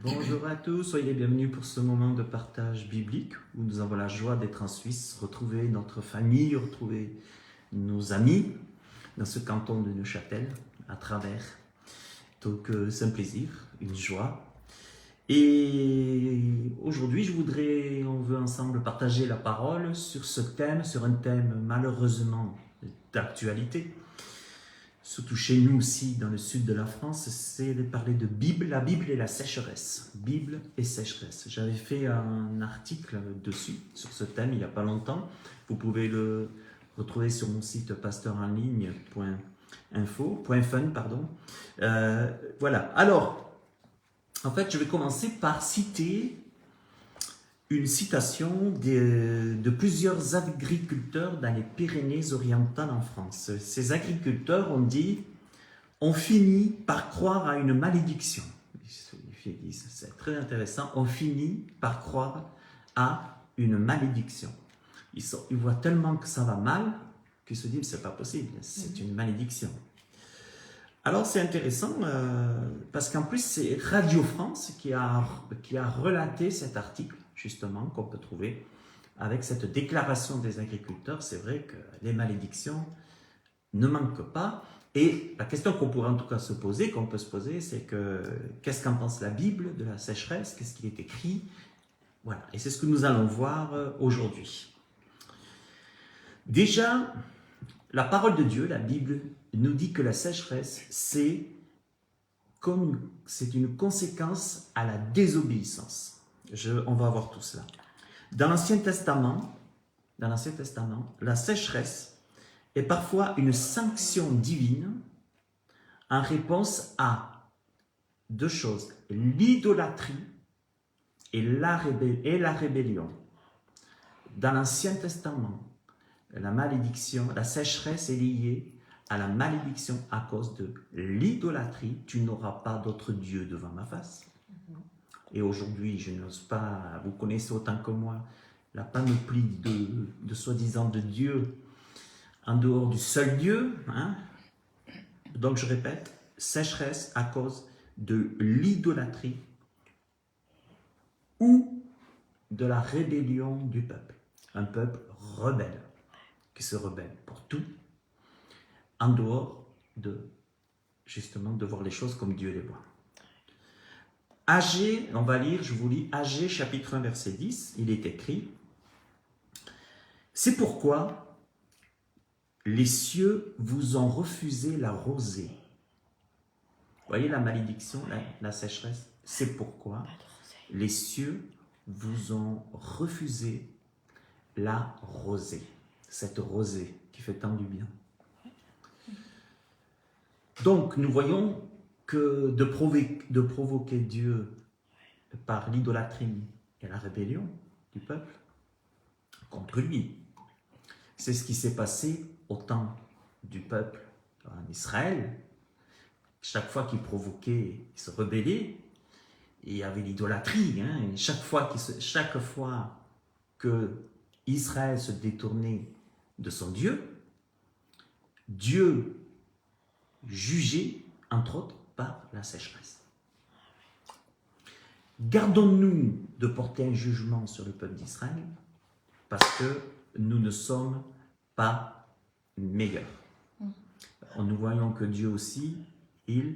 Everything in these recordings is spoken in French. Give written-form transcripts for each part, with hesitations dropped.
Bonjour à tous, soyez les bienvenus pour ce moment de partage biblique où nous avons la joie d'être en Suisse, retrouver notre famille, retrouver nos amis dans ce canton de Neuchâtel à travers. Donc c'est un plaisir, une joie. Et aujourd'hui, on veut ensemble partager la parole sur ce thème, sur un thème malheureusement d'actualité. Surtout chez nous aussi, dans le sud de la France, c'est de parler de Bible, la Bible et la sécheresse. Bible et sécheresse. J'avais fait un article dessus, sur ce thème, il n'y a pas longtemps. Vous pouvez le retrouver sur mon site fun, pardon. Voilà. Alors, en fait, je vais commencer par citer une citation de plusieurs agriculteurs dans les Pyrénées-Orientales en France. Ces agriculteurs ont dit « On finit par croire à une malédiction ». C'est très intéressant. On finit par croire à une malédiction. Ils voient tellement que ça va mal qu'ils se disent « C'est pas possible, c'est une malédiction ». Alors c'est intéressant parce qu'en plus c'est Radio France qui a relaté cet article justement qu'on peut trouver avec cette déclaration des agriculteurs. C'est vrai que les malédictions ne manquent pas et la question qu'on pourrait en tout cas se poser, qu'on peut se poser, c'est que qu'est-ce qu'en pense la Bible de la sécheresse, qu'est-ce qu'il est écrit, voilà, et c'est ce que nous allons voir aujourd'hui. Déjà, la parole de Dieu, la Bible, nous dit que la sécheresse, c'est une conséquence à la désobéissance. On va voir tout cela. Dans l'Ancien Testament, la sécheresse est parfois une sanction divine en réponse à deux choses, l'idolâtrie et la rébellion. Dans l'Ancien Testament, la sécheresse est liée à la malédiction à cause de l'idolâtrie. Tu n'auras pas d'autre Dieu devant ma face. Et aujourd'hui, je n'ose pas, vous connaissez autant que moi, la panoplie de soi-disant de Dieu en dehors du seul Dieu. Hein? Donc je répète, sécheresse à cause de l'idolâtrie ou de la rébellion du peuple. Un peuple rebelle, qui se rebelle pour tout, en dehors justement de voir les choses comme Dieu les voit. Agé, on va lire, je vous lis, Agé chapitre 1 verset 10, il est écrit « C'est pourquoi les cieux vous ont refusé la rosée. » Vous voyez la malédiction, la sécheresse? C'est pourquoi les cieux vous ont refusé la rosée. Cette rosée qui fait tant du bien. Donc, nous voyons que de provoquer Dieu par l'idolâtrie et la rébellion du peuple contre lui, c'est ce qui s'est passé au temps du peuple en Israël. Chaque fois qu'il provoquait, il se rebellait, il y avait l'idolâtrie. Hein, chaque fois que Israël se détournait de son Dieu, Dieu jugeait, entre autres, par la sécheresse. Gardons-nous de porter un jugement sur le peuple d'Israël parce que nous ne sommes pas meilleurs. Nous voyons que Dieu aussi, il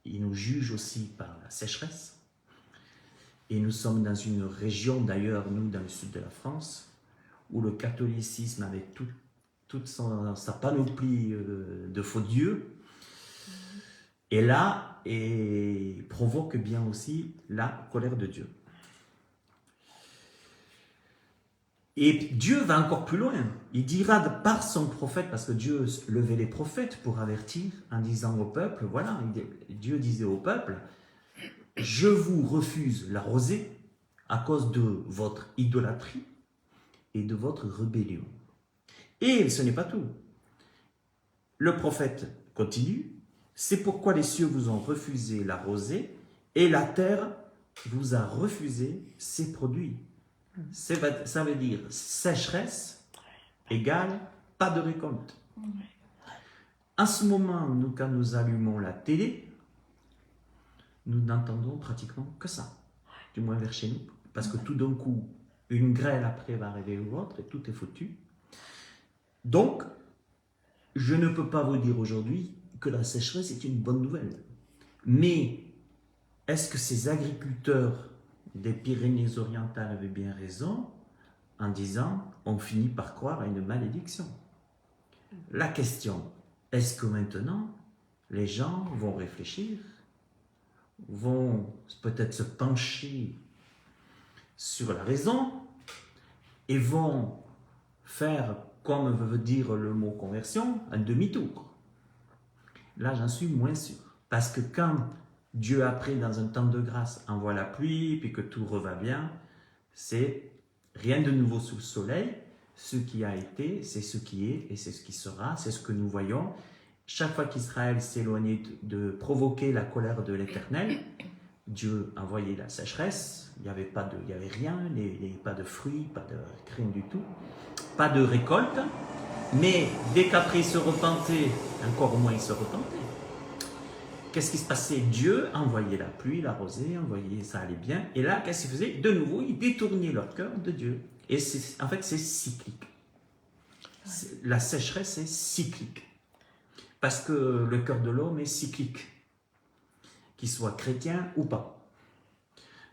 nous juge aussi par la sécheresse. Et nous sommes dans une région, d'ailleurs, nous, dans le sud de la France, où le catholicisme avait toute sa panoplie de faux dieux, et là, provoque bien aussi la colère de Dieu. Et Dieu va encore plus loin. Il dira par son prophète, parce que Dieu levait les prophètes pour avertir, en disant au peuple, voilà, Dieu disait au peuple, je vous refuse la rosée à cause de votre idolâtrie et de votre rébellion. Et ce n'est pas tout. Le prophète continue, c'est pourquoi les cieux vous ont refusé la rosée et la terre vous a refusé ses produits. Ça veut dire sécheresse égale pas de récolte. En ce moment, quand nous allumons la télé, nous n'entendons pratiquement que ça, du moins vers chez nous, parce que tout d'un coup, une grêle après va arriver ou autre, et tout est foutu. Donc, je ne peux pas vous dire aujourd'hui que la sécheresse est une bonne nouvelle. Mais, est-ce que ces agriculteurs des Pyrénées-Orientales avaient bien raison en disant on finit par croire à une malédiction? La question, est-ce que maintenant les gens vont réfléchir, vont peut-être se pencher sur la raison et vont faire, comme veut dire le mot conversion, un demi-tour? Là, j'en suis moins sûr. Parce que quand Dieu, après, dans un temps de grâce, envoie la pluie, puis que tout reva bien, c'est rien de nouveau sous le soleil. Ce qui a été, c'est ce qui est, et c'est ce qui sera, c'est ce que nous voyons. Chaque fois qu'Israël s'éloignait de provoquer la colère de l'Éternel, Dieu envoyait la sécheresse, il n'y avait rien, pas de fruits, pas de rien du tout, pas de récolte, mais dès qu'après il se repentait, encore moins il se repentait. Qu'est-ce qui se passait? Dieu envoyait la pluie, la rosée, envoyait, ça allait bien, et là, qu'est-ce qu'il faisait? De nouveau, il détournait leur cœur de Dieu. Et en fait, c'est cyclique. La sécheresse est cyclique. Parce que le cœur de l'homme est cyclique, qu'il soit chrétien ou pas.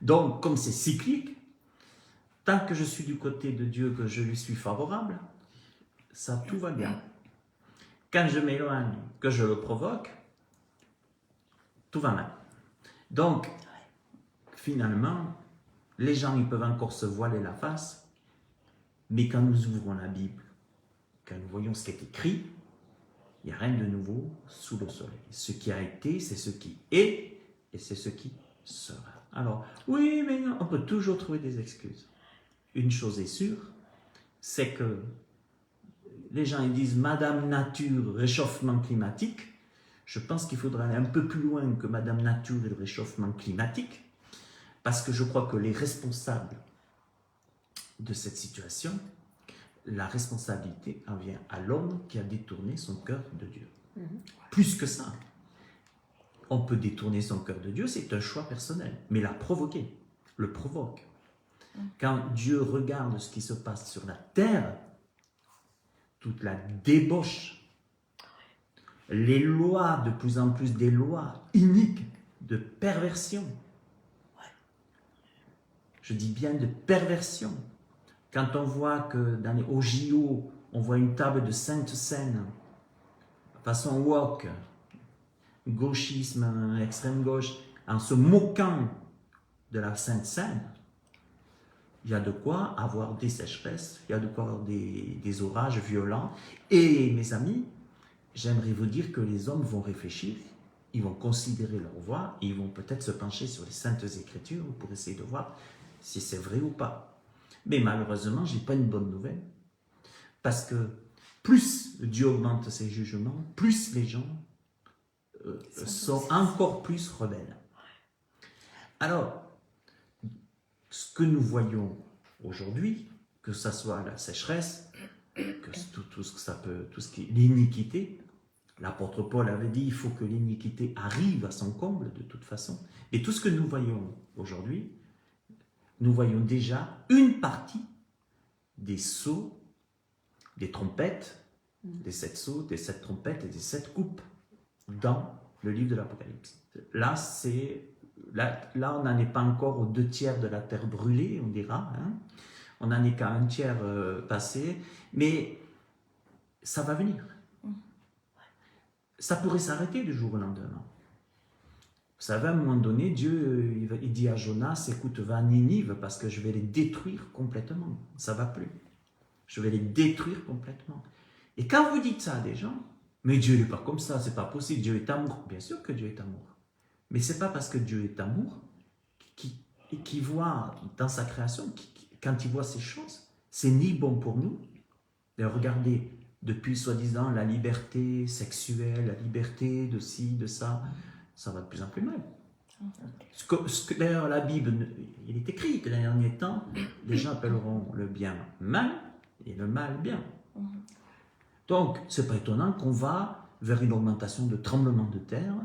Donc, comme c'est cyclique, tant que je suis du côté de Dieu, que je lui suis favorable, ça, tout va bien. Quand je m'éloigne, que je le provoque, tout va mal. Donc, finalement, les gens, ils peuvent encore se voiler la face, mais quand nous ouvrons la Bible, quand nous voyons ce qui est écrit, il n'y a rien de nouveau sous le soleil. Ce qui a été, c'est ce qui est, et c'est ce qui sera. Alors, oui, mais non, on peut toujours trouver des excuses. Une chose est sûre, c'est que les gens ils disent « Madame Nature, réchauffement climatique ». Je pense qu'il faudra aller un peu plus loin que Madame Nature et le réchauffement climatique, parce que je crois que les responsables de cette situation, la responsabilité en vient à l'homme qui a détourné son cœur de Dieu. Plus que ça, on peut détourner son cœur de Dieu, c'est un choix personnel, mais la provoquer, le provoque. Quand Dieu regarde ce qui se passe sur la terre, toute la débauche, les lois, de plus en plus des lois iniques de perversion, je dis bien de perversion. Quand on voit que au JO, on voit une table de Sainte Seine, façon woke, gauchisme, extrême gauche, en se moquant de la Sainte Seine, il y a de quoi avoir des sécheresses, il y a de quoi avoir des orages violents. Et mes amis, j'aimerais vous dire que les hommes vont réfléchir, ils vont considérer leur voix, et ils vont peut-être se pencher sur les Saintes Écritures pour essayer de voir si c'est vrai ou pas. Mais malheureusement, je n'ai pas une bonne nouvelle, parce que plus Dieu augmente ses jugements, plus les gens sont encore plus rebelles. Alors, ce que nous voyons aujourd'hui, que ce soit la sécheresse, que tout ce que ça peut, tout ce qui est l'iniquité, l'apôtre Paul avait dit il faut que l'iniquité arrive à son comble de toute façon. Et tout ce que nous voyons aujourd'hui, nous voyons déjà une partie des sceaux, des trompettes, des 7 sceaux, des 7 trompettes et des 7 coupes dans le livre de l'Apocalypse. Là, on n'en est pas encore aux 2/3 de la terre brûlée, on dira. Hein. On n'en est qu'à 1/3 passé, mais ça va venir. Ça pourrait s'arrêter du jour au lendemain. Vous savez, à un moment donné, Dieu il dit à Jonas, écoute, va à Ninive parce que je vais les détruire complètement. Ça ne va plus. Je vais les détruire complètement. Et quand vous dites ça à des gens, mais Dieu n'est pas comme ça, c'est pas possible, Dieu est amour. Bien sûr que Dieu est amour. Mais ce n'est pas parce que Dieu est amour qu'il voit dans sa création, quand il voit ces choses, c'est ni bon pour nous. Et regardez, depuis soi-disant la liberté sexuelle, la liberté de ci, de ça, ça va de plus en plus mal. D'ailleurs, la Bible, il est écrit que dans les derniers temps, les gens appelleront le bien mal et le mal bien. Donc, ce n'est pas étonnant qu'on va vers une augmentation de tremblements de terre,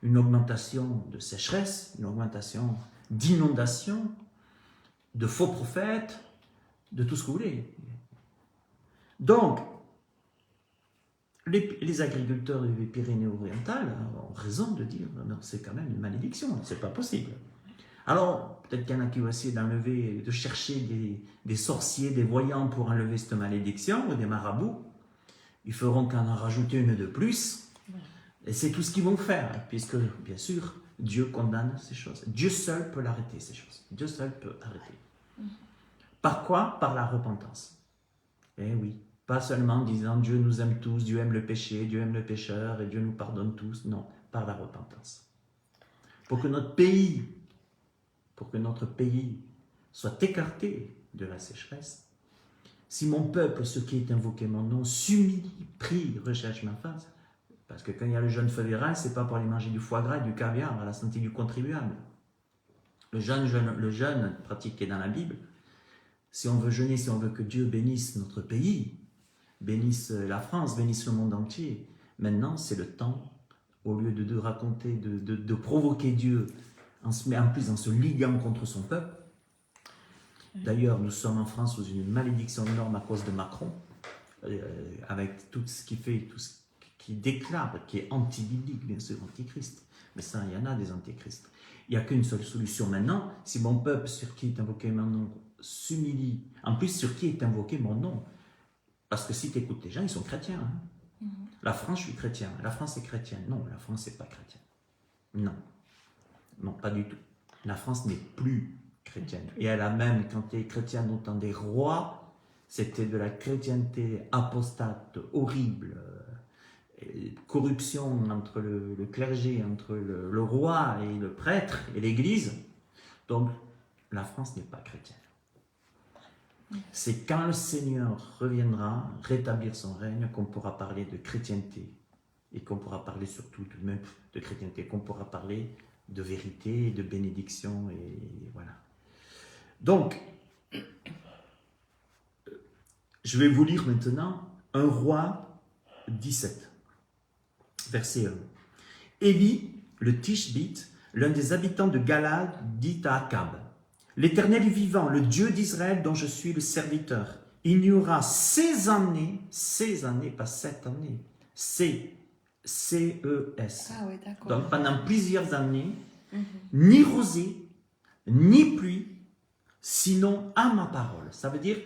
une augmentation de sécheresse, une augmentation d'inondations, de faux prophètes, de tout ce que vous voulez. Donc, les agriculteurs des Pyrénées-Orientales ont raison de dire non, c'est quand même une malédiction, c'est pas possible. Alors, peut-être qu'il y en a qui vont essayer d'enlever, de chercher des sorciers, des voyants pour enlever cette malédiction, ou des marabouts. Ils feront qu'en en rajouter une de plus. Et c'est tout ce qu'ils vont faire, puisque, bien sûr, Dieu condamne ces choses. Dieu seul peut l'arrêter, ces choses. Dieu seul peut arrêter. Par quoi? Par la repentance. Eh oui. Pas seulement en disant Dieu nous aime tous, Dieu aime le péché, Dieu aime le pécheur et Dieu nous pardonne tous. Non, par la repentance. Pour que notre pays soit écarté de la sécheresse, si mon peuple, ce qui est invoqué mon nom, s'humilie, prie, recherche ma face, parce que quand il y a le jeûne fédéral, c'est pas pour aller manger du foie gras et du caviar à la santé du contribuable. Le jeûne pratiqué dans la Bible, si on veut jeûner, si on veut que Dieu bénisse notre pays, bénisse la France, bénisse le monde entier, maintenant c'est le temps, au lieu de raconter, de provoquer Dieu, en se liguant contre son peuple. D'ailleurs, nous sommes en France sous une malédiction énorme à cause de Macron, avec tout ce qu'il fait, tout ce qui déclare, qui est anti-biblique, bien sûr, antichrist. Mais ça, il y en a des antichrists. Il n'y a qu'une seule solution maintenant. Si mon peuple, sur qui est invoqué mon nom, s'humilie, en plus sur qui est invoqué mon nom, parce que si tu écoutes les gens, ils sont chrétiens. Hein. La France, je suis chrétien. La France est chrétienne. Non, la France n'est pas chrétienne. Non. Non, pas du tout. La France n'est plus chrétienne. Et elle a même, quand tu es chrétien, au temps des rois, c'était de la chrétienté apostate, horrible, corruption entre le clergé, entre le roi et le prêtre et l'église. Donc, la France n'est pas chrétienne. C'est quand le Seigneur reviendra rétablir son règne qu'on pourra parler de chrétienté et qu'on pourra parler surtout même de chrétienté, qu'on pourra parler de vérité, de bénédiction et voilà. Donc, je vais vous lire maintenant 1 Roi 17, verset 1. Élie, le Tishbite, l'un des habitants de Galad, dit à Akab: L'Éternel est vivant, le Dieu d'Israël dont je suis le serviteur. Il n'y aura 6 années, pas 7 années, C-E-S. Ah oui, d'accord. Donc pendant plusieurs années, ni rosée, ni pluie, sinon à ma parole. Ça veut dire,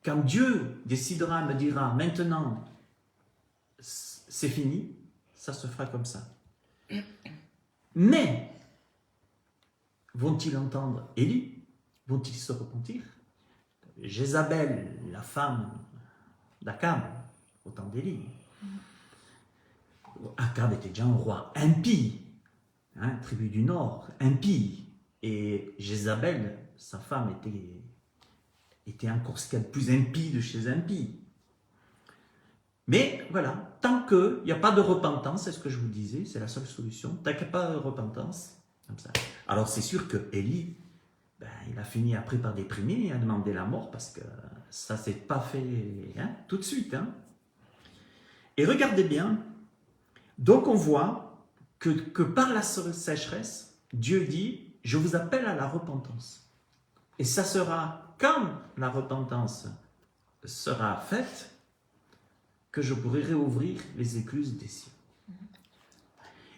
quand Dieu décidera, me dira, maintenant, c'est fini, ça se fera comme ça. Mais, vont-ils entendre Élie? Vont-ils se repentir? Jézabel, la femme d'Akab, au temps d'Élie. Akab était déjà un roi impie, hein, tribu du Nord, impie. Et Jézabel, sa femme, était encore ce qu'il y a de plus impie de chez impie. Mais voilà, tant qu'il n'y a pas de repentance, c'est ce que je vous disais, c'est la seule solution. Tant qu'il n'y a pas de repentance, comme ça. Alors c'est sûr que Élie, il a fini après par déprimer et a demandé la mort parce que ça ne s'est pas fait tout de suite. Hein. Et regardez bien, donc on voit que par la sécheresse, Dieu dit, je vous appelle à la repentance. Et ça sera quand la repentance sera faite que je pourrai réouvrir les écluses des cieux.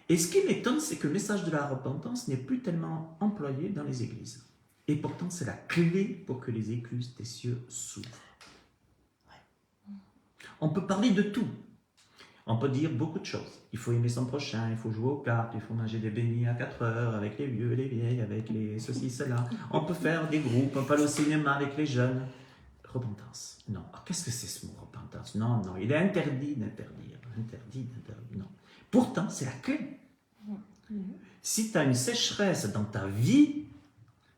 Et ce qui m'étonne, c'est que le message de la repentance n'est plus tellement employé dans les églises. Et pourtant, c'est la clé pour que les écluses des cieux s'ouvrent. On peut parler de tout. On peut dire beaucoup de choses. Il faut aimer son prochain, il faut jouer aux cartes, il faut manger des beignets à 4 heures avec les vieux et les vieilles, avec les ceci, cela. On peut faire des groupes, on peut aller au cinéma avec les jeunes. Repentance. Non. Qu'est-ce que c'est ce mot repentance? Non, non. Il est interdit d'interdire. Interdit d'interdire. Non. Pourtant, c'est la clé. Si tu as une sécheresse dans ta vie,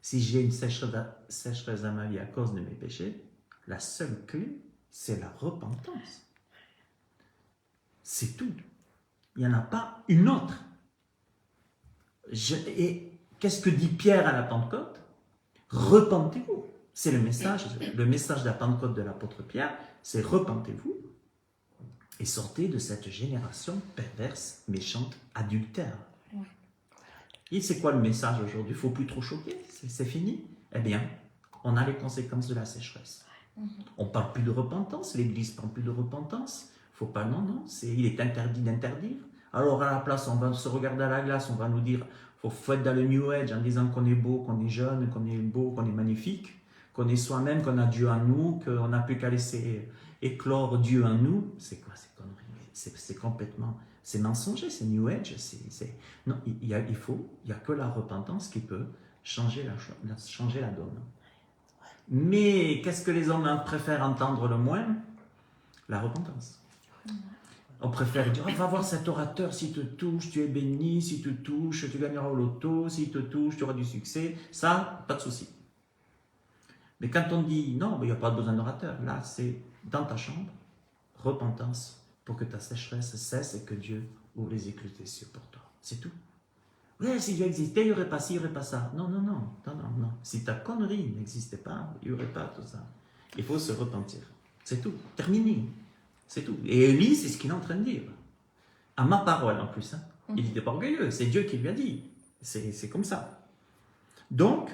si j'ai une sécheresse dans ma vie à cause de mes péchés, la seule clé, c'est la repentance. C'est tout. Il n'y en a pas une autre. Et qu'est-ce que dit Pierre à la Pentecôte? Repentez-vous. C'est le message de la Pentecôte de l'apôtre Pierre, c'est repentez-vous et sortez de cette génération perverse, méchante, adultère. Oui. Et c'est quoi le message aujourd'hui? Il ne faut plus trop choquer, c'est fini. Eh bien, on a les conséquences de la sécheresse. On ne parle plus de repentance, l'Église ne parle plus de repentance. Faut pas, non, non, il est interdit d'interdire. Alors à la place, on va se regarder à la glace, on va nous dire, faut être dans le New Age en disant qu'on est beau, qu'on est jeune, qu'on est beau, qu'on est magnifique, qu'on est soi-même, qu'on a Dieu en nous, qu'on n'a plus qu'à laisser éclore Dieu en nous. C'est quoi ces conneries? C'est complètement, c'est mensonger, c'est New Age. Non, il y a que la repentance qui peut changer la donne. Mais qu'est-ce que les hommes préfèrent entendre le moins? La repentance. On préfère dire, va voir cet orateur, s'il te touche, tu es béni, s'il te touche, tu gagneras au loto, s'il te touche, tu auras du succès. Ça, pas de souci. Mais quand on dit, non, il n'y a pas besoin d'orateur, là, c'est dans ta chambre, repentance, pour que ta sécheresse cesse et que Dieu ouvre les écluses des cieux pour toi. C'est tout. Ouais, si Dieu existait, il n'y aurait pas ci, il n'y aurait pas ça. Non, non, non, non, non, non. Si ta connerie n'existait pas, il n'y aurait pas tout ça. Il faut se repentir. C'est tout. Terminé. C'est tout. Et Élie, c'est ce qu'il est en train de dire. À ma parole, en plus. Hein. Il n'était pas orgueilleux. C'est Dieu qui lui a dit. C'est comme ça. Donc,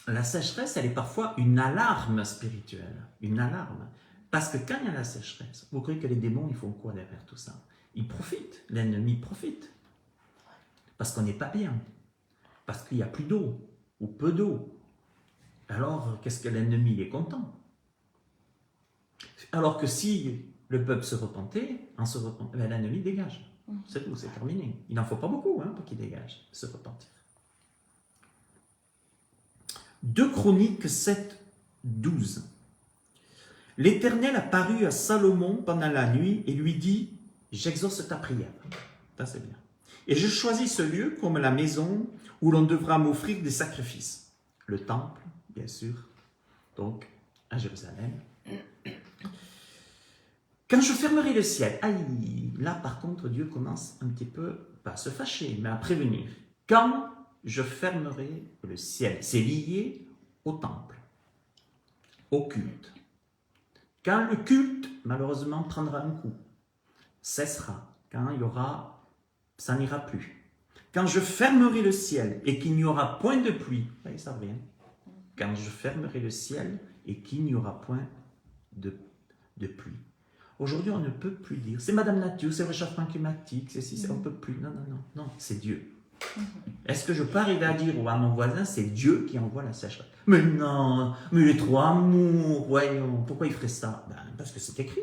la sécheresse, elle est parfois une alarme spirituelle. Une alarme. Parce que quand il y a la sécheresse, vous croyez que les démons, ils font quoi derrière tout ça? Ils profitent. L'ennemi profite. Parce qu'on n'est pas bien. Parce qu'il n'y a plus d'eau. Ou peu d'eau. Alors, qu'est-ce que l'ennemi est content? Alors que si le peuple se repentait, l'ennemi dégage. C'est tout, c'est terminé. Il n'en faut pas beaucoup pour qu'il dégage, se repentir. 2 Chroniques 7, 12. L'Éternel apparut à Salomon pendant la nuit et lui dit, j'exauce ta prière. Ça c'est bien. Et je choisis ce lieu comme la maison où l'on devra m'offrir des sacrifices. Le temple, bien sûr, donc à Jérusalem. Quand je fermerai le ciel, aïe, là par contre Dieu commence un petit peu, pas à se fâcher, mais à prévenir. Quand je fermerai le ciel, c'est lié au temple, au culte. Quand le culte, malheureusement, prendra un coup, cessera, quand il y aura, ça n'ira plus. Quand je fermerai le ciel et qu'il n'y aura point de pluie, voyez ça revient. Quand je fermerai le ciel et qu'il n'y aura point de pluie. Aujourd'hui, on ne peut plus dire, c'est Madame Nature, c'est le réchauffement climatique, on ne peut plus. Non, non, non, non, c'est Dieu. Est-ce que je peux arriver à dire à mon voisin, c'est Dieu qui envoie la sécheresse? Mais non, mais il est trop amour, voyons. Pourquoi il ferait ça? Parce que c'est écrit.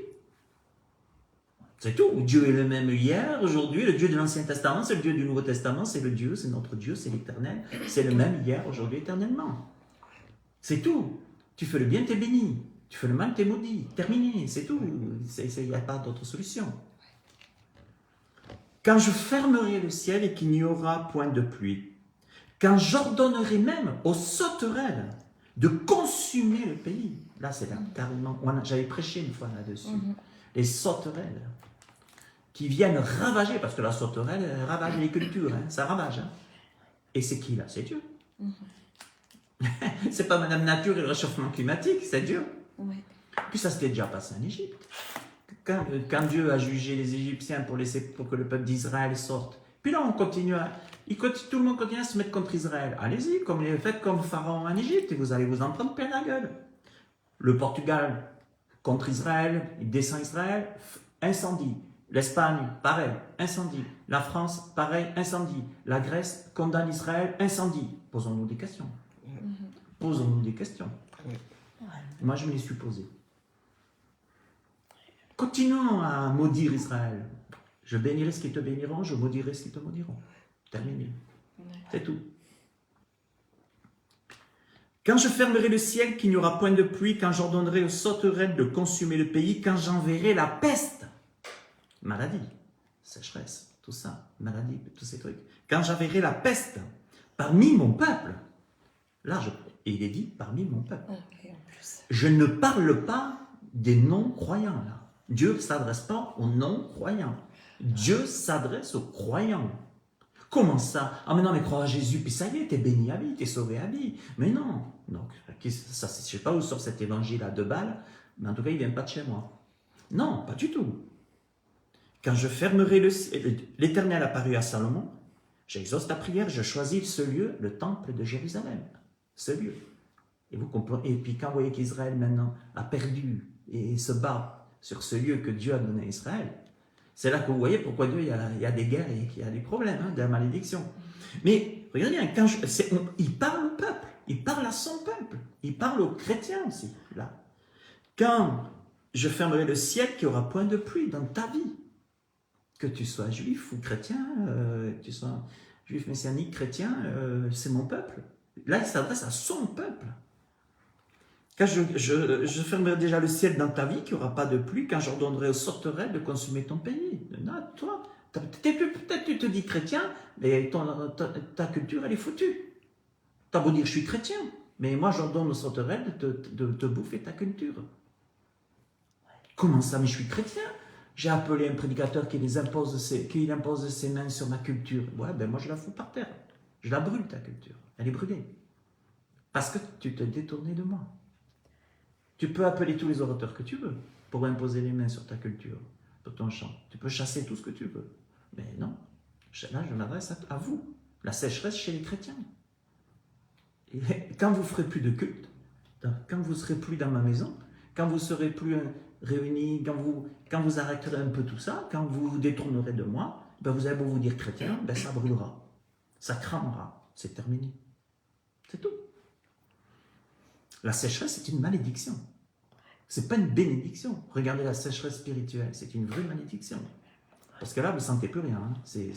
C'est tout. Dieu est le même hier, aujourd'hui, le Dieu de l'Ancien Testament, c'est le Dieu du Nouveau Testament, c'est le Dieu, c'est notre Dieu, c'est l'Éternel. C'est le même hier, aujourd'hui, éternellement. C'est tout. Tu fais le bien, t'es béni. Tu fais le mal, t'es maudit. Terminé, c'est tout. Il n'y a pas d'autre solution. Quand je fermerai le ciel et qu'il n'y aura point de pluie, quand j'ordonnerai même aux sauterelles de consumer le pays, là c'est là, carrément, j'avais prêché une fois là-dessus, les sauterelles qui viennent ravager, parce que la sauterelle elle ravage les cultures, ça ravage. Et c'est qui là? C'est Dieu. C'est pas Madame Nature et le réchauffement climatique, c'est Dieu. Puis ça s'était déjà passé en Égypte. Quand Dieu a jugé les Égyptiens pour que le peuple d'Israël sorte. Puis là, tout le monde continue à se mettre contre Israël. Allez-y, faites comme Pharaon en Égypte, et vous allez vous en prendre plein la gueule. Le Portugal contre Israël, il descend Israël, incendie. L'Espagne, pareil, incendie. La France, pareil, incendie. La Grèce condamne Israël, incendie. Posons-nous des questions. Posons-nous des questions. Moi, je me les suis posées. Continuons à maudire Israël. Je bénirai ce qui te béniront, je maudirai ce qui te maudiront. Terminé. C'est tout. Quand je fermerai le ciel, qu'il n'y aura point de pluie, quand j'ordonnerai aux sauterelles de consumer le pays, quand j'enverrai la peste, maladie, sécheresse, tout ça, maladie, tous ces trucs. Quand j'enverrai la peste parmi mon peuple, là, et il est dit parmi mon peuple. Je ne parle pas des non-croyants, là. Dieu ne s'adresse pas aux non-croyants. Dieu s'adresse aux croyants. Comment ça? Ah mais non, mais crois à Jésus, puis ça y est, t'es béni à vie, t'es sauvé à vie. Mais non. Donc, ça, je ne sais pas où sort cet évangile à 2 balles, mais en tout cas, il ne vient pas de chez moi. Non, pas du tout. Quand je fermerai le ciel, l'Éternel apparut à Salomon, J'exauce ta prière, je choisis ce lieu, le temple de Jérusalem. Ce lieu. Et vous comprenez. Et puis quand vous voyez qu'Israël maintenant a perdu et se bat sur ce lieu que Dieu a donné à Israël, c'est là que vous voyez pourquoi Dieu, il y a des guerres et qu'il y a des problèmes, de la malédiction. Mais regardez bien, il parle au peuple, il parle à son peuple, il parle aux chrétiens aussi, là. Quand je fermerai le ciel, qu'il n'y aura point de pluie dans ta vie, que tu sois juif ou chrétien, que tu sois juif messianique, chrétien, c'est mon peuple. Là, il s'adresse à son peuple. Quand je fermerai déjà le ciel dans ta vie, qu'il n'y aura pas de pluie, quand j'ordonnerai aux sauterelles de consumer ton pays. Non, toi, peut-être tu te dis chrétien, mais ta culture, elle est foutue. Tu as beau dire je suis chrétien, mais moi j'ordonne aux sauterelles de bouffer ta culture. Comment ça, mais je suis chrétien? J'ai appelé un prédicateur qui impose ses mains sur ma culture. Ouais, ben moi je la fous par terre. Je la brûle, ta culture. Elle est brûlée. Parce que tu te détournais de moi. Tu peux appeler tous les orateurs que tu veux pour imposer les mains sur ta culture, sur ton chant. Tu peux chasser tout ce que tu veux. Mais non, là je m'adresse à vous. La sécheresse chez les chrétiens. Et quand vous ferez plus de culte, quand vous serez plus dans ma maison, quand vous serez plus réunis, quand vous arrêterez un peu tout ça, quand vous vous détournerez de moi, ben vous allez beau vous dire chrétien, ben ça brûlera, ça cramera, c'est terminé. C'est tout. La sécheresse, c'est une malédiction. Ce n'est pas une bénédiction. Regardez la sécheresse spirituelle, c'est une vraie malédiction. Parce que là, vous ne sentez plus rien. Hein.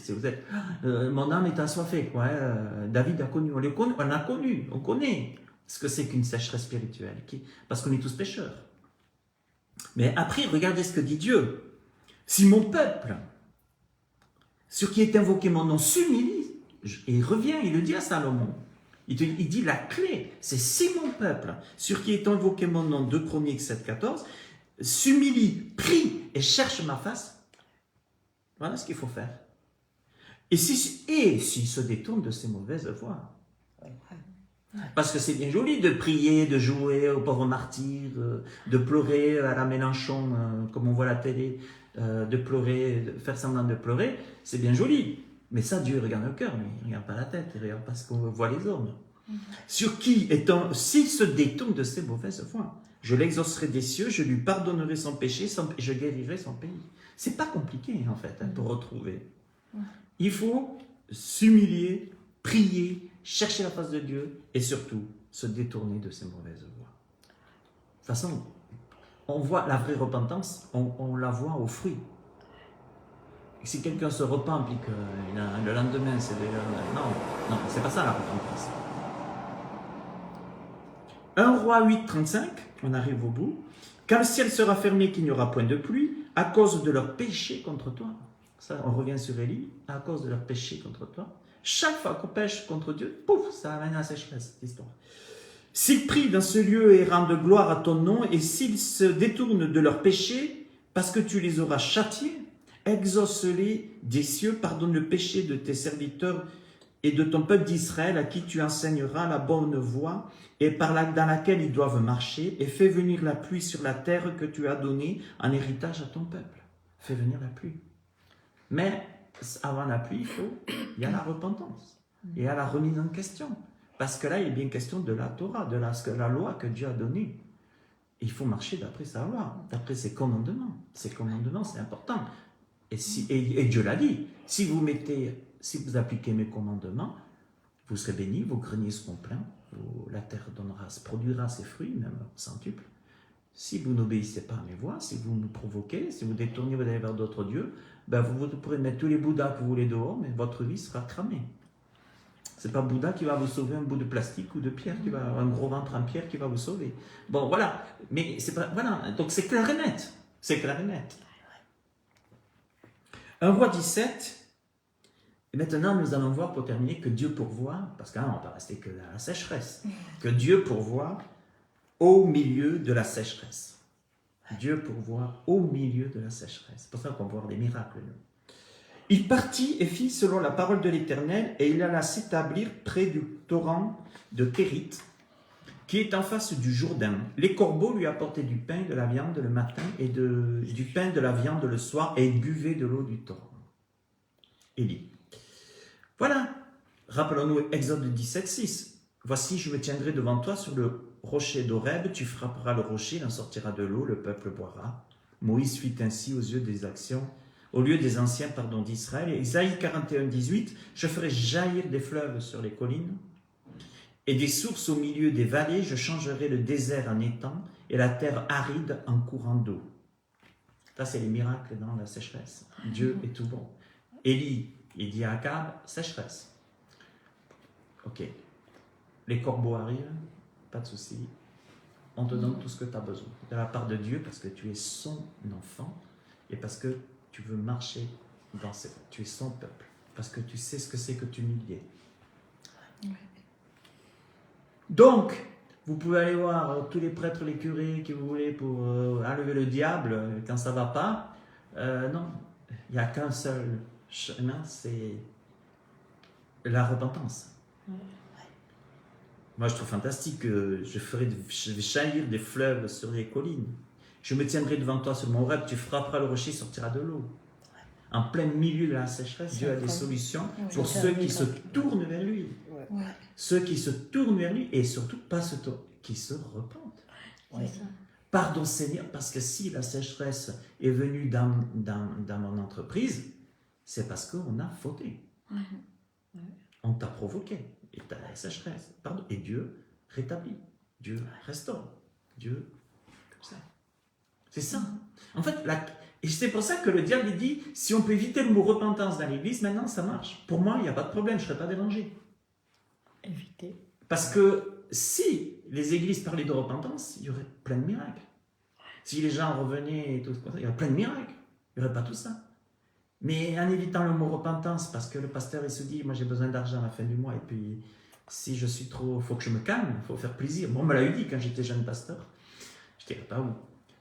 Vous êtes, mon âme est assoiffée. Ouais, David a connu, on connaît ce que c'est qu'une sécheresse spirituelle. Parce qu'on est tous pécheurs. Mais après, regardez ce que dit Dieu. Si mon peuple, sur qui est invoqué mon nom, s'humilie, et il revient, il le dit à Salomon, il dit la clé, c'est si mon peuple, sur qui est invoqué mon nom, 2 Chroniques 7,14, s'humilie, prie et cherche ma face, voilà ce qu'il faut faire. Et s'il se détourne de ses mauvaises voies. Parce que c'est bien joli de prier, de jouer aux pauvres martyrs, de pleurer à la Mélenchon, comme on voit à la télé, de pleurer, de faire semblant de pleurer, c'est bien joli. Mais ça, Dieu regarde le cœur, lui. Il ne regarde pas la tête, il regarde pas ce qu'on voit les hommes. Sur qui, s'il se détourne de ses mauvaises voies, je l'exaucerai des cieux, je lui pardonnerai son péché, et je guérirai son pays. C'est pas compliqué, en fait, pour retrouver. Il faut s'humilier, prier, chercher la face de Dieu, et surtout, se détourner de ses mauvaises voies. De toute façon, on voit la vraie repentance, on la voit aux fruits. Si quelqu'un se repent et que le lendemain c'est déjà... Non, c'est pas ça la repentance. 1 Roi 8, 35, on arrive au bout. Quand le ciel sera fermé, qu'il n'y aura point de pluie, à cause de leur péché contre toi. Ça, on revient sur Élie, à cause de leur péché contre toi. Chaque fois qu'on pêche contre Dieu, pouf, ça amène à la sécheresse, cette histoire. S'ils prient dans ce lieu et rendent gloire à ton nom, et s'ils se détournent de leur péché, parce que tu les auras châtiés, exauce-les des cieux, pardonne le péché de tes serviteurs et de ton peuple d'Israël, à qui tu enseigneras la bonne voie, et dans laquelle ils doivent marcher, et fais venir la pluie sur la terre que tu as donnée en héritage à ton peuple. Fais venir la pluie. Mais avant la pluie, il y a la repentance, il y a la remise en question. Parce que là, il est bien question de la Torah, de la loi que Dieu a donnée. Il faut marcher d'après sa loi, d'après ses commandements. Ses commandements, c'est important. Et Dieu l'a dit, si vous appliquez mes commandements, vous serez bénis, vos greniers seront pleins, la terre produira ses fruits, même au centuple. Si vous n'obéissez pas à mes voies, si vous me provoquez, si vous détournez, vous allez vers d'autres dieux, ben vous pourrez mettre tous les Bouddhas que vous voulez dehors, mais votre vie sera cramée. C'est pas Bouddha qui va vous sauver, un bout de plastique ou de pierre, un gros ventre en pierre qui va vous sauver. Bon, voilà. Mais c'est pas, voilà. Donc c'est clair et net. C'est clair et net. 1 Roi 17. Et maintenant, nous allons voir, pour terminer, que Dieu pourvoit, parce qu'on ne va pas rester que à la sécheresse, que Dieu pourvoit au milieu de la sécheresse. Dieu pourvoit au milieu de la sécheresse. C'est pour ça qu'on peut voir des miracles. Il partit et fit selon la parole de l'Éternel, et il alla s'établir près du torrent de Kérith, qui est en face du Jourdain. Les corbeaux lui apportaient du pain, de la viande le matin, et du pain, de la viande le soir, et il buvait de l'eau du torrent. Élie. Voilà. Rappelons-nous Exode 17, 6. Voici, je me tiendrai devant toi sur le rocher d'Horeb, tu frapperas le rocher, il en sortira de l'eau, le peuple boira. Moïse fit ainsi au lieu des anciens d'Israël. Et Isaïe 41, 18, je ferai jaillir des fleuves sur les collines et des sources au milieu des vallées, je changerai le désert en étang et la terre aride en courant d'eau. Ça, c'est les miracles dans la sécheresse. Dieu est tout bon. Élie, il dit à Akab, sécheresse. Ok. Les corbeaux arrivent, pas de souci. On te donne tout ce que tu as besoin. De la part de Dieu, parce que tu es son enfant et parce que tu veux marcher dans cette... Tu es son peuple. Parce que tu sais ce que c'est que t'humilier. Donc, vous pouvez aller voir tous les prêtres, les curés que vous voulez pour enlever le diable quand ça ne va pas. Non, il n'y a qu'un seul chemin, c'est la repentance. Moi, je trouve fantastique que je vais jaillir des fleuves sur les collines. Je me tiendrai devant toi sur mon rêve, tu frapperas le rocher, il sortira de l'eau. En plein milieu de la sécheresse, Dieu a des solutions pour ceux qui se tournent vers lui. Ceux qui se tournent vers lui et surtout pas ceux qui se repentent. Pardon Seigneur, parce que si la sécheresse est venue dans mon entreprise, c'est parce qu'on a fauté. On t'a provoqué. Et tu as la sécheresse. Pardon. Et Dieu rétablit. Dieu restaure. Dieu, comme ça. C'est ça. En fait, et c'est pour ça que le diable dit, si on peut éviter le mot repentance dans l'église, maintenant ça marche. Pour moi, il n'y a pas de problème, je ne serai pas dérangé. Éviter. Parce que si les églises parlaient de repentance, il y aurait plein de miracles. Si les gens revenaient et tout ça, il y aurait plein de miracles. Il n'y aurait pas tout ça. Mais en évitant le mot repentance, parce que le pasteur il se dit, moi j'ai besoin d'argent à la fin du mois, et puis si je suis trop, il faut que je me calme, il faut faire plaisir. Bon, on me l'a eu dit quand j'étais jeune pasteur. Je ne dirais pas où,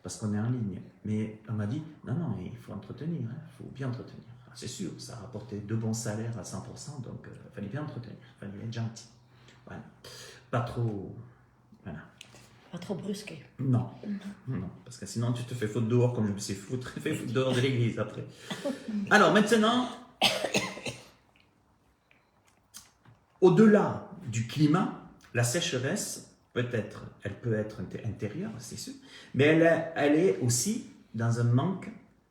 parce qu'on est en ligne. Mais on m'a dit, non, il faut entretenir, il faut bien entretenir. C'est sûr, ça a rapporté de bons salaires à 100%, donc il fallait bien entretenir, il fallait être gentil. Voilà. Pas trop... Voilà. Pas trop brusqué. Non, parce que sinon tu te fais foutre dehors comme je me suis fait foutre dehors de l'église après. Alors maintenant, au-delà du climat, la sécheresse, elle peut être intérieure, c'est sûr, mais elle est aussi dans un manque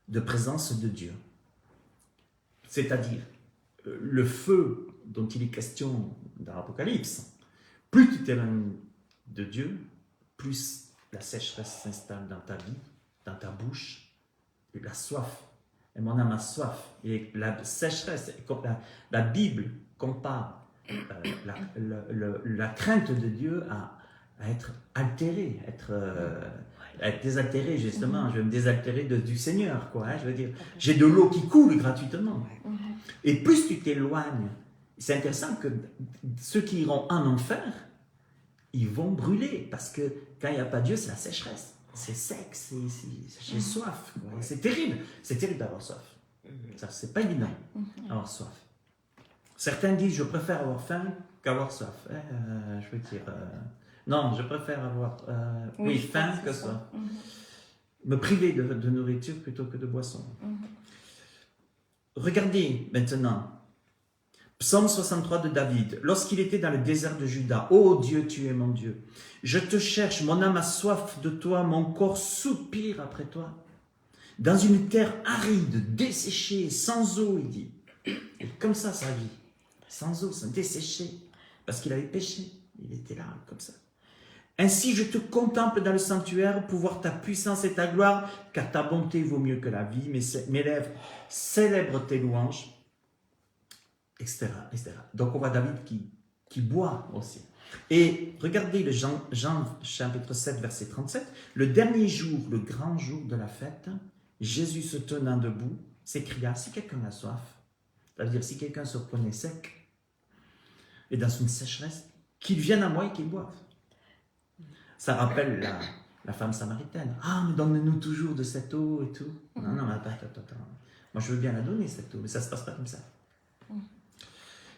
de présence de Dieu. C'est-à-dire, le feu dont il est question dans l'Apocalypse, plus tu t'éloignes de Dieu, plus la sécheresse s'installe dans ta vie, dans ta bouche, et la soif. Et mon âme a soif. Et la sécheresse, la Bible compare la crainte de Dieu à être altérée, à être désaltérée, justement. Je vais me désaltérer du Seigneur, quoi. Je veux dire, j'ai de l'eau qui coule gratuitement. Et plus tu t'éloignes, c'est intéressant que ceux qui iront en enfer, ils vont brûler, parce que quand il n'y a pas Dieu, c'est la sécheresse. C'est sec, j'ai soif. C'est terrible d'avoir soif. Ça, c'est pas évident, avoir soif. Certains disent, je préfère avoir faim qu'avoir soif. Je veux dire, non, je préfère avoir faim que soif. Me priver de nourriture plutôt que de boisson. Regardez maintenant, Psaume 63 de David, lorsqu'il était dans le désert de Juda, « Ô Dieu, tu es mon Dieu, je te cherche, mon âme a soif de toi, mon corps soupire après toi. Dans une terre aride, desséchée, sans eau, il dit. » Et comme ça, sa vie, sans eau, desséché, parce qu'il avait péché, il était là, comme ça. « Ainsi je te contemple dans le sanctuaire pour voir ta puissance et ta gloire, car ta bonté vaut mieux que la vie, mes lèvres célèbrent tes louanges. » Etc., etc. Donc on voit David qui boit aussi. Et regardez le Jean chapitre 7, verset 37. Le dernier jour, le grand jour de la fête, Jésus se tenant debout, s'écria, si quelqu'un a soif, c'est-à-dire si quelqu'un se prenait sec et dans une sécheresse, qu'il vienne à moi et qu'il boive. Ça rappelle la femme samaritaine. Ah, mais donne-nous toujours de cette eau et tout. Non, mais attends. Moi, je veux bien la donner, cette eau, mais ça ne se passe pas comme ça.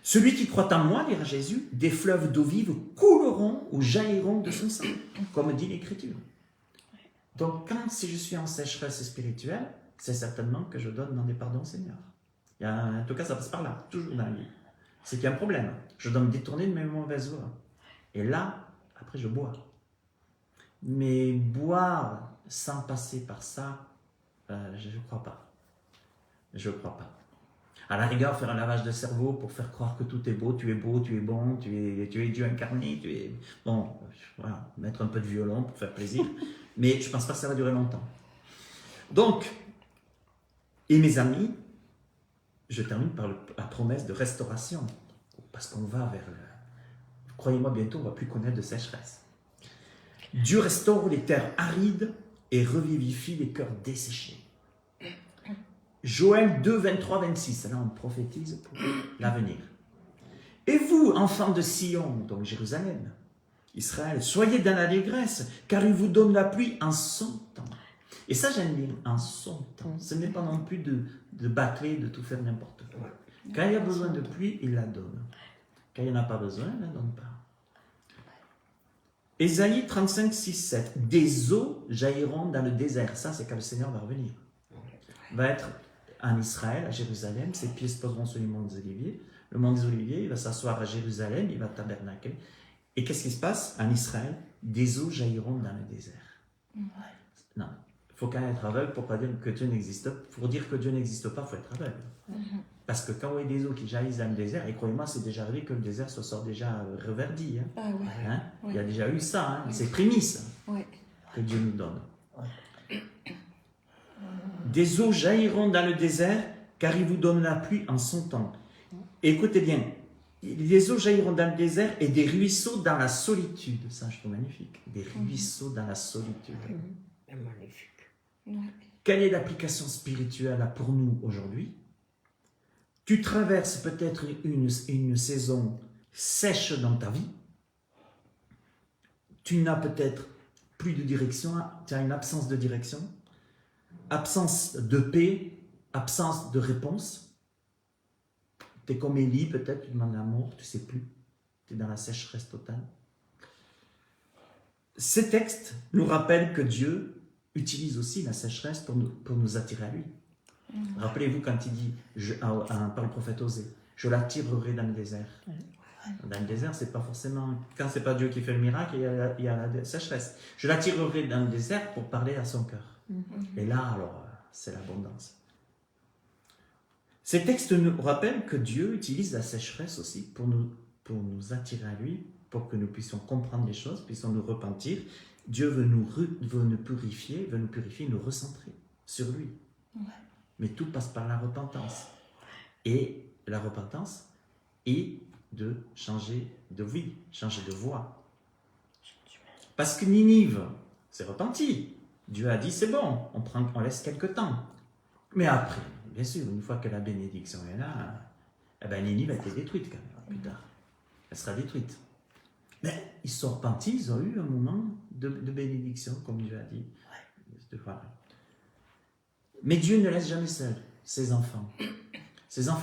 Celui qui croit en moi, dira Jésus, des fleuves d'eau vive couleront ou jailliront de son sang, comme dit l'Écriture. Donc, si je suis en sécheresse spirituelle, c'est certainement que je donne dans des pardons au Seigneur. En tout cas, ça passe par là, toujours dans la vie. c'est qu'il y a un problème. Je dois me détourner de mes mauvaises voies. Et là, après, je bois. Mais boire sans passer par ça, je ne crois pas. Je ne crois pas. À la rigueur, faire un lavage de cerveau pour faire croire que tout est beau, tu es bon, tu es Dieu incarné, tu es... Bon, voilà, mettre un peu de violon pour faire plaisir. Mais je ne pense pas que ça va durer longtemps. Donc, et mes amis, je termine par la promesse de restauration. Parce qu'on va vers le... Croyez-moi, bientôt, on ne va plus connaître de sécheresse. Dieu restaure les terres arides et revivifie les cœurs desséchés. Joël 2, 23, 26, là on prophétise pour l'avenir. Et vous, enfants de Sion, donc Jérusalem, Israël, soyez dans l'allégresse, car il vous donne la pluie en son temps. Et ça j'aime bien, en son temps. Ce n'est pas non plus de bâcler, de tout faire n'importe quoi. Quand il y a besoin de pluie, il la donne. Quand il n'y en a pas besoin, il ne la donne pas. Ésaïe 35, 6, 7. Des eaux jailliront dans le désert. Ça, c'est quand le Seigneur va revenir. Va être en Israël, à Jérusalem. Ses pieds se poseront sur les monts des Oliviers. Le mont des Oliviers, il va s'asseoir à Jérusalem, il va tabernacle. Et qu'est-ce qui se passe en Israël? Des eaux jailliront dans le désert. Non, il faut quand même être aveugle pour pas dire que Dieu n'existe pas. Pour dire que Dieu n'existe pas, il faut être aveugle. Parce que quand on voit des eaux qui jaillissent dans le désert, et croyez-moi, c'est déjà arrivé que le désert se sort déjà reverdi. Hein. Ah oui. Hein? Oui. Il y a déjà eu ça, hein? C'est prémisse Oui. que Dieu nous donne. Des eaux jailliront dans le désert, car il vous donne la pluie en son temps. Et écoutez bien, les eaux jailliront dans le désert et des ruisseaux dans la solitude. Ça, je trouve magnifique. Des ruisseaux dans la solitude. C'est magnifique. Quelle est l'application spirituelle pour nous aujourd'hui? Tu traverses peut-être une saison sèche dans ta vie. Tu n'as peut-être plus de direction, tu as une absence de direction, absence de paix, absence de réponse. Tu es comme Élie, peut-être, tu demandes l'amour, tu ne sais plus. Tu es dans la sécheresse totale. Ces textes nous rappellent que Dieu utilise aussi la sécheresse pour nous attirer à lui. Rappelez-vous quand il dit, par le prophète Osée, je l'attirerai dans le désert. Dans le désert, c'est pas forcément, quand c'est pas Dieu qui fait le miracle, il y a la sécheresse. Je l'attirerai dans le désert pour parler à son cœur. Et là, alors, c'est l'abondance. Ces textes nous rappellent que Dieu utilise la sécheresse aussi pour nous attirer à lui, pour que nous puissions comprendre les choses, puissions nous repentir. Dieu veut nous purifier, nous recentrer sur lui. Mais tout passe par la repentance. Et la repentance est de changer de vie, changer de voie. Parce que Ninive s'est repenti. Dieu a dit, c'est bon, on laisse quelque temps. Mais après, bien sûr, une fois que la bénédiction est là, eh ben Ninive a été détruite quand même, plus tard. Elle sera détruite. Mais ils se sont repentis, ils ont eu un moment de bénédiction, comme Dieu a dit. Mais Dieu ne laisse jamais seul ses enfants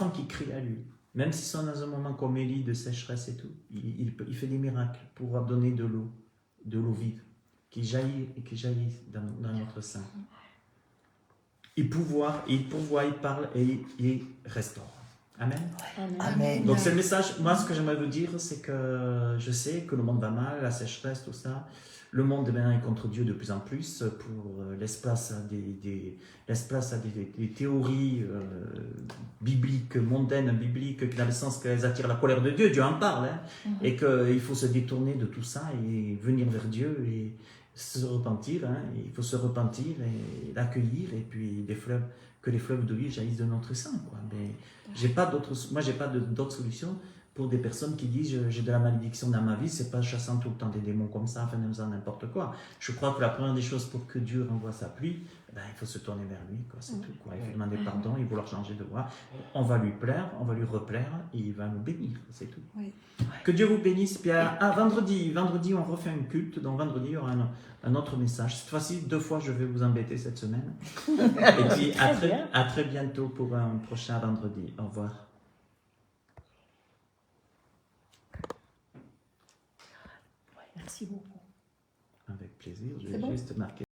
qui crient à lui. Même s'ils sont dans un moment comme Élie, de sécheresse et tout, il fait des miracles pour donner de l'eau vive, qui jaillit dans notre sein. Il pourvoit, il parle et il restaure. Amen. Amen. Donc c'est le message, moi ce que j'aimerais vous dire, c'est que je sais que le monde va mal, la sécheresse, tout ça. Le monde maintenant est contre Dieu de plus en plus pour laisse place à des théories bibliques, mondaines, bibliques, dans le sens qu'elles attirent la colère de Dieu, Dieu en parle, hein, et qu'il faut se détourner de tout ça et venir vers Dieu et se repentir, hein, il faut se repentir et l'accueillir, et puis que les fleuves de vie jaillissent de notre sein, quoi. Mais j'ai pas d'autre solution pour des personnes qui disent j'ai de la malédiction dans ma vie, c'est pas chassant tout le temps des démons comme ça, en faisant n'importe quoi. Je crois que la première des choses pour que Dieu renvoie sa pluie, ben, il faut se tourner vers lui, quoi, c'est tout, quoi. Il faut demander pardon, il faut vouloir changer de voie. On va lui plaire, on va lui replaire, et il va nous bénir, c'est tout. Oui. Que Dieu vous bénisse. Puis vendredi, on refait un culte, donc vendredi, il y aura un autre message. Cette fois-ci, 2 fois, je vais vous embêter cette semaine. Et puis, à très bientôt pour un prochain vendredi. Au revoir. Merci beaucoup. Avec plaisir, je C'est vais bon? juste marquer.